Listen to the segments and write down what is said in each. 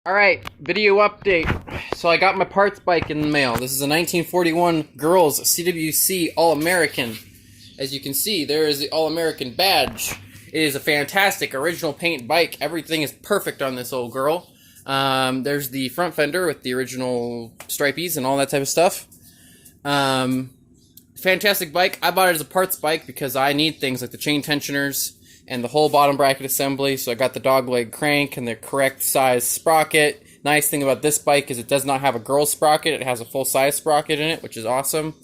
Alright, video update. So I got my parts bike in the mail. This is a 1941 Girls CWC All-American. As you can see, there is the All-American badge. It is a fantastic original paint bike. Everything is perfect on this old girl. There's the front fender with the original stripies and all that type of stuff. Fantastic bike. I bought it as a parts bike because I need things like the chain tensioners and the whole bottom bracket assembly. So I got the dogleg crank and the correct size sprocket. Nice thing about this bike is it does not have a girl sprocket. It has a full size sprocket in it, which is awesome.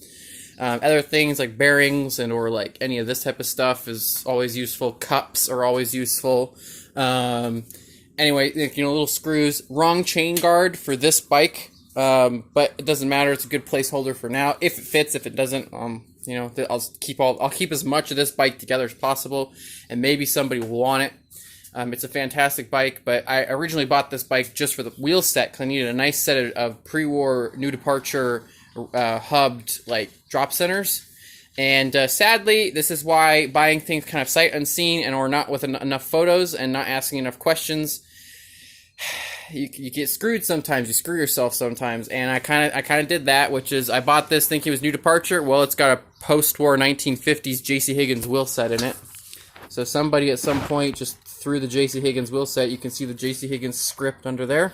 Other things like bearings or like any of this type of stuff is always useful. Cups are always useful. Anyway, little screws. Wrong chain guard for this bike, but it doesn't matter. It's a good placeholder for now. If it fits, if it doesn't, I'll keep as much of this bike together as possible, and maybe somebody will want it. It's a fantastic bike, but I originally bought this bike just for the wheel set because I needed a nice set of pre-war new departure hubbed like drop centers. And sadly, this is why buying things kind of sight unseen and or not with enough photos and not asking enough questions, you get screwed sometimes. You screw yourself sometimes, and I kind of did that, which is I bought this thinking it was new departure. Well, it's got a post-war 1950s J.C. Higgins wheel set in it. So somebody at some point just threw the J.C. Higgins wheel set. You can see the J.C. Higgins script under there.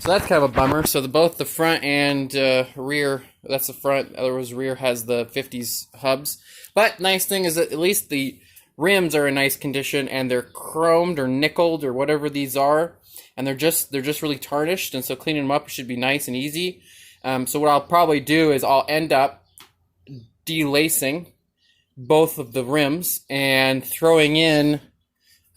So that's kind of a bummer. So both the front and rear, that's the front, otherwise rear has the 50s hubs. But nice thing is that at least the rims are in nice condition and they're chromed or nickeled or whatever these are. And they're just really tarnished, and so cleaning them up should be nice and easy. So what I'll probably do is I'll end up delacing both of the rims and throwing in,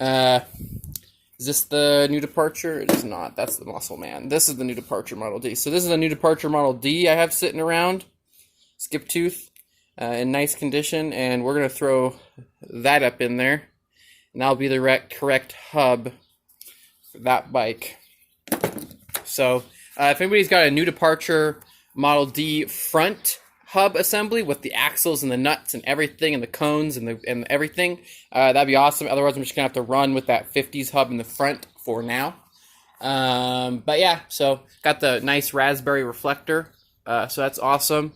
is this the new departure? It is not. That's the Muscle Man. This is the new departure Model D. So this is a new departure Model D I have sitting around, skip tooth, in nice condition, and we're going to throw that up in there, and that'll be the correct hub for that bike. So if anybody's got a new departure Model D front hub assembly with the axles and the nuts and everything and the cones and everything, that'd be awesome. Otherwise, I'm just gonna have to run with that 50s hub in the front for now. But yeah, so got the nice raspberry reflector, so that's awesome.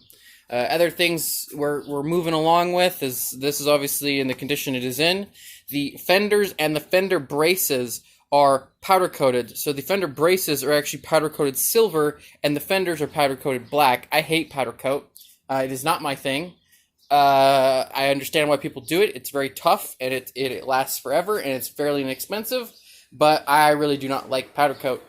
Other things we're moving along with is this is obviously in the condition it is in. The fenders and the fender braces are powder coated. So the fender braces are actually powder coated silver and the fenders are powder coated black. I hate powder coat. It is not my thing. I understand why people do it. It's very tough and it lasts forever and it's fairly inexpensive, but I really do not like powder coat.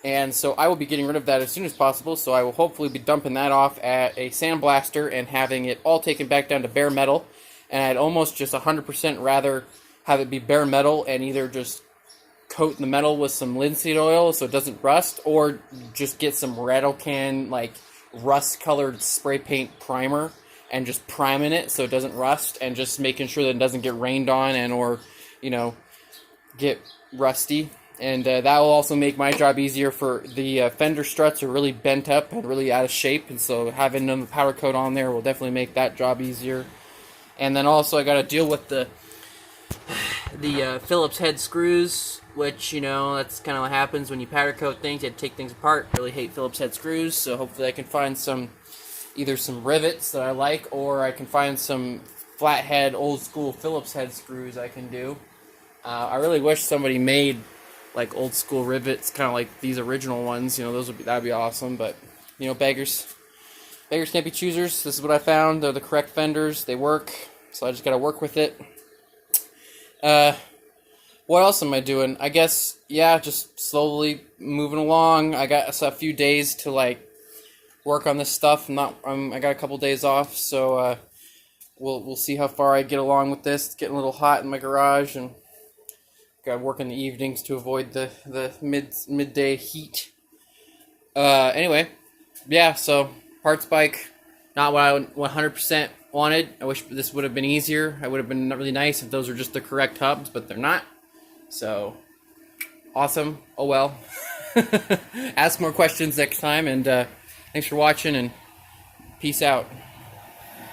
And so I will be getting rid of that as soon as possible. So I will hopefully be dumping that off at a sandblaster and having it all taken back down to bare metal. And I'd almost just 100% rather have it be bare metal and either just coat the metal with some linseed oil so it doesn't rust, or just get some rattle can like rust colored spray paint primer and just priming it so it doesn't rust, and just making sure that it doesn't get rained on and or get rusty. And that will also make my job easier. For the fender struts are really bent up and really out of shape, and so having the powder coat on there will definitely make that job easier. And then also I got to deal with the Phillips head screws, which, that's kind of what happens when you powder coat things. You have to take things apart. Really hate Phillips head screws, so hopefully I can find either some rivets that I like, or I can find some flathead, old school Phillips head screws I can do. I really wish somebody made like old school rivets, kind of like these original ones. That'd be awesome. But beggars can't be choosers. This is what I found. They're the correct fenders. They work, so I just got to work with it. What else am I doing? I guess, yeah, just slowly moving along. I got a few days to work on this stuff. I got a couple days off, so we'll see how far I get along with this. It's getting a little hot in my garage, and got to work in the evenings to avoid the midday heat. Anyway, yeah. So parts bike, not what I 100% wanted. I wish this would have been easier. It would have been really nice if those were just the correct hubs, but they're not. So, awesome. Oh well. Ask more questions next time, and thanks for watching, and peace out.